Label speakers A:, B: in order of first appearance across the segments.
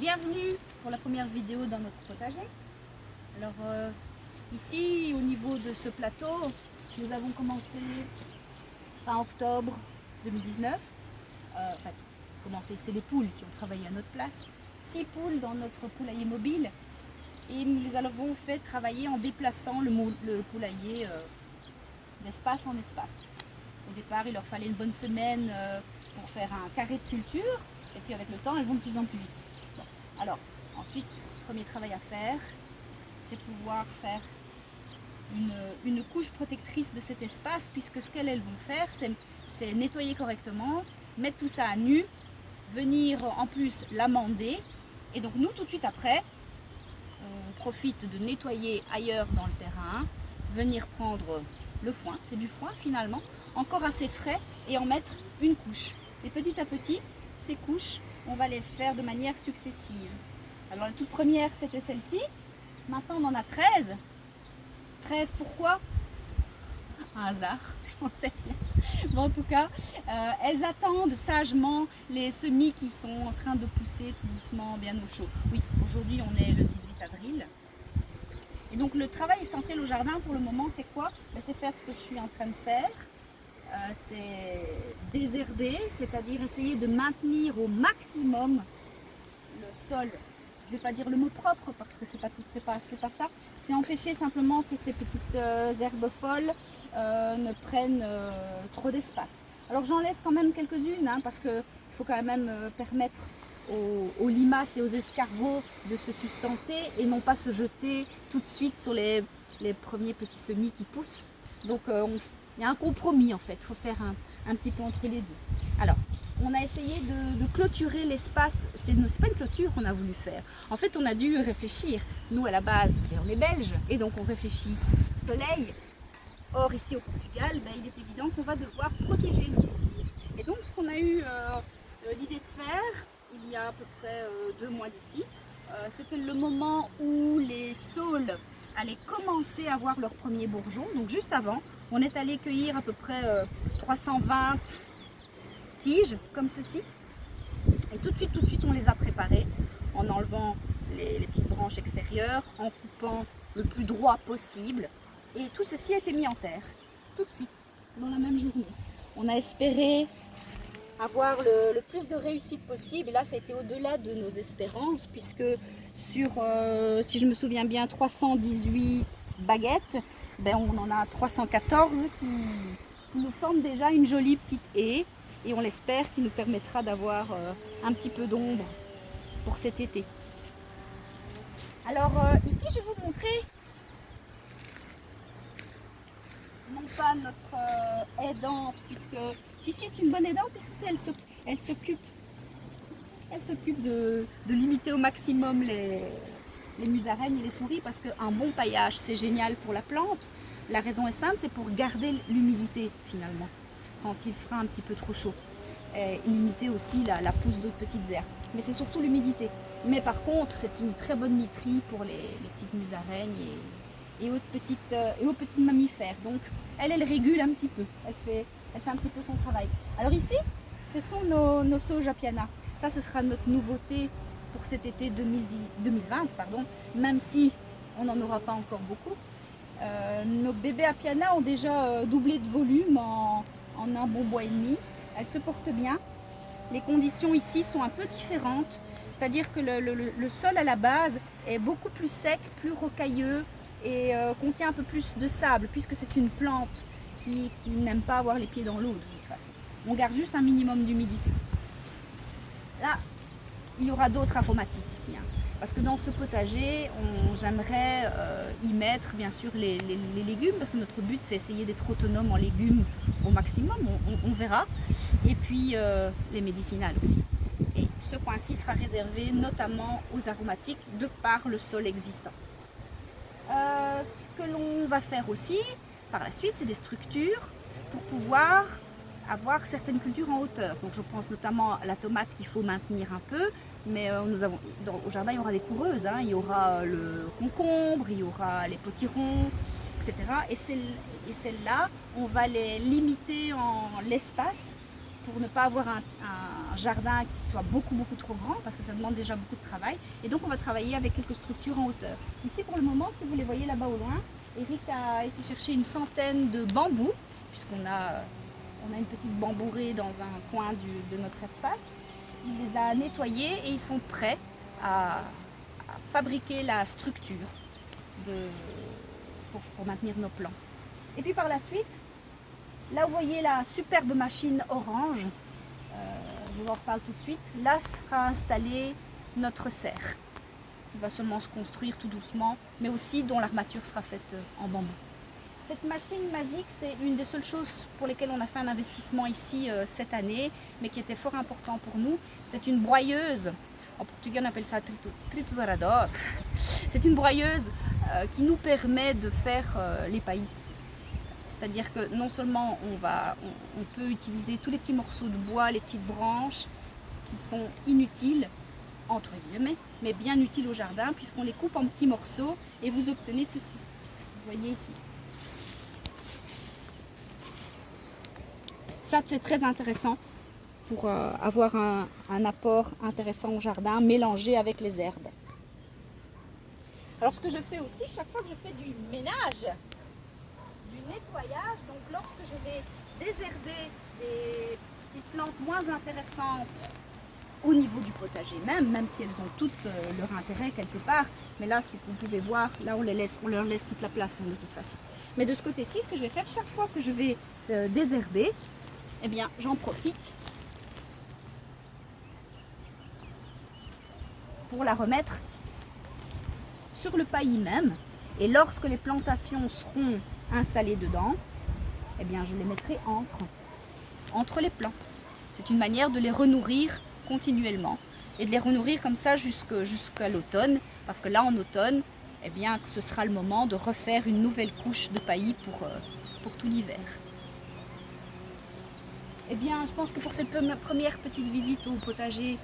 A: Bienvenue pour la première vidéo dans notre potager. Alors ici au niveau de ce plateau, nous avons commencé fin octobre 2019. C'est les poules qui ont travaillé à notre place. 6 poules dans notre poulailler mobile et nous les avons fait travailler en déplaçant le poulailler d'espace en espace. Au départ, il leur fallait une bonne semaine pour faire un carré de culture et puis avec le temps, elles vont de plus en plus vite. Bon. Alors, ensuite, premier travail à faire, c'est pouvoir faire une couche protectrice de cet espace, puisque ce qu'elles vont faire, c'est nettoyer correctement, mettre tout ça à nu, venir en plus l'amender. Et donc nous, tout de suite après, on profite de nettoyer ailleurs dans le terrain, venir prendre le foin, c'est du foin finalement, encore assez frais, et en mettre une couche. Et petit à petit, ces couches, on va les faire de manière successive. Alors la toute première, c'était celle-ci. Maintenant, on en a 13. 13, pourquoi? Un hasard, je n'en sais rien. Bon, en tout cas, elles attendent sagement les semis qui sont en train de pousser tout doucement, bien au chaud. Oui, aujourd'hui, on est le 18 avril. Et donc, le travail essentiel au jardin, pour le moment, c'est quoi? C'est faire ce que je suis en train de faire. C'est désherber, c'est-à-dire essayer de maintenir au maximum le sol. Je ne vais pas dire le mot propre parce que c'est pas ça. C'est empêcher simplement que ces petites herbes folles ne prennent trop d'espace. Alors j'en laisse quand même quelques-unes parce qu'il faut quand même permettre aux limaces et aux escargots de se sustenter et non pas se jeter tout de suite sur les premiers petits semis qui poussent. Donc il y a un compromis en fait, il faut faire un petit peu entre les deux. Alors, on a essayé de clôturer l'espace, c'est pas une clôture qu'on a voulu faire. En fait, on a dû réfléchir. Nous, à la base, on est belges, et donc on réfléchit soleil. Or, ici au Portugal, il est évident qu'on va devoir protéger nos cultures. Et donc, ce qu'on a eu l'idée de faire, il y a à peu près 2 mois d'ici, c'était le moment où les saules allaient commencer à avoir leurs premiers bourgeons. Donc juste avant, on est allé cueillir à peu près 320 tiges comme ceci. Et tout de suite, on les a préparées en enlevant les petites branches extérieures, en coupant le plus droit possible. Et tout ceci a été mis en terre, tout de suite, dans la même journée. On a espéré avoir le plus de réussite possible, et là ça a été au-delà de nos espérances, puisque sur, si je me souviens bien, 318 baguettes, on en a 314 qui nous forment déjà une jolie petite haie, et on l'espère qui nous permettra d'avoir un petit peu d'ombre pour cet été. Alors ici je vais vous montrer non pas notre aidante, puisque si c'est une bonne aidante, puisque elle s'occupe de limiter au maximum les musaraignes et les souris, parce qu'un bon paillage c'est génial pour la plante. La raison est simple, c'est pour garder l'humidité finalement quand il fera un petit peu trop chaud, et limiter aussi la pousse d'autres petites herbes, mais c'est surtout l'humidité. Mais par contre, c'est une très bonne literie pour les petites musaraignes et aux petits mammifères. Donc elle régule un petit peu, elle fait un petit peu son travail. Alors ici, ce sont nos sauges Apiana. Ça, ce sera notre nouveauté pour cet été 2020, même si on n'en aura pas encore beaucoup. Nos bébés Apiana ont déjà doublé de volume en un bon mois et demi. Elles se portent bien. Les conditions ici sont un peu différentes, c'est-à-dire que le sol à la base est beaucoup plus sec, plus rocailleux, et contient un peu plus de sable, puisque c'est une plante qui n'aime pas avoir les pieds dans l'eau de toute façon. On garde juste un minimum d'humidité. Là, il y aura d'autres informatiques ici, parce que dans ce potager, j'aimerais y mettre bien sûr les légumes, parce que notre but c'est essayer d'être autonome en légumes au maximum, on verra, et puis les médicinales aussi. Et ce coin-ci sera réservé notamment aux aromatiques de par le sol existant. Ce que l'on va faire aussi par la suite, c'est des structures pour pouvoir avoir certaines cultures en hauteur. Donc je pense notamment à la tomate qu'il faut maintenir un peu, mais au jardin il y aura des coureuses, il y aura le concombre, il y aura les potirons, etc. Et celles-là, on va les limiter en l'espace pour ne pas avoir un jardin qui soit beaucoup trop grand, parce que ça demande déjà beaucoup de travail. Et donc on va travailler avec quelques structures en hauteur. Ici pour le moment, si vous les voyez là-bas au loin, Eric a été chercher une centaine de bambous, puisqu'on a une petite bambourée dans un coin de notre espace. Il les a nettoyés et ils sont prêts à fabriquer la structure pour maintenir nos plants. Et puis par la suite, là vous voyez la superbe machine orange, je vous en reparle tout de suite, là sera installée notre serre, qui va seulement se construire tout doucement, mais aussi dont l'armature sera faite en bambou. Cette machine magique, c'est une des seules choses pour lesquelles on a fait un investissement ici cette année, mais qui était fort important pour nous. C'est une broyeuse, en portugais on appelle ça triturador. C'est une broyeuse qui nous permet de faire les paillis. C'est-à-dire que non seulement on peut utiliser tous les petits morceaux de bois, les petites branches qui sont inutiles, entre guillemets, mais bien utiles au jardin, puisqu'on les coupe en petits morceaux et vous obtenez ceci. Vous voyez ici. Ça, c'est très intéressant pour avoir un apport intéressant au jardin, mélangé avec les herbes. Alors ce que je fais aussi, chaque fois que je fais du ménage, du nettoyage, donc lorsque je vais désherber des petites plantes moins intéressantes au niveau du potager même si elles ont toutes leur intérêt quelque part, mais là si vous pouvez voir, là on leur laisse toute la place de toute façon. Mais de ce côté-ci, ce que je vais faire chaque fois que je vais désherber, eh bien j'en profite pour la remettre sur le paillis même, et lorsque les plantations seront installées dedans, eh bien je les mettrai entre les plants. C'est une manière de les renourrir continuellement et de les renourrir comme ça jusqu'à l'automne, parce que là en automne, eh bien ce sera le moment de refaire une nouvelle couche de paillis pour tout l'hiver. Eh bien je pense que pour cette première petite visite au potager,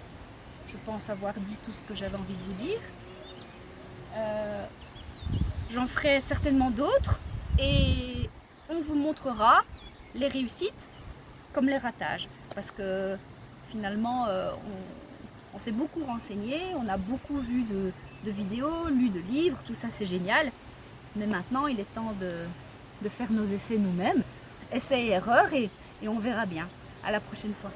A: je pense avoir dit tout ce que j'avais envie de vous dire. J'en ferai certainement d'autres et on vous montrera les réussites comme les ratages, parce que finalement on s'est beaucoup renseigné, on a beaucoup vu de vidéos, lu de livres, tout ça c'est génial, mais maintenant il est temps de faire nos essais nous-mêmes, essais et erreurs, et on verra bien. À la prochaine fois.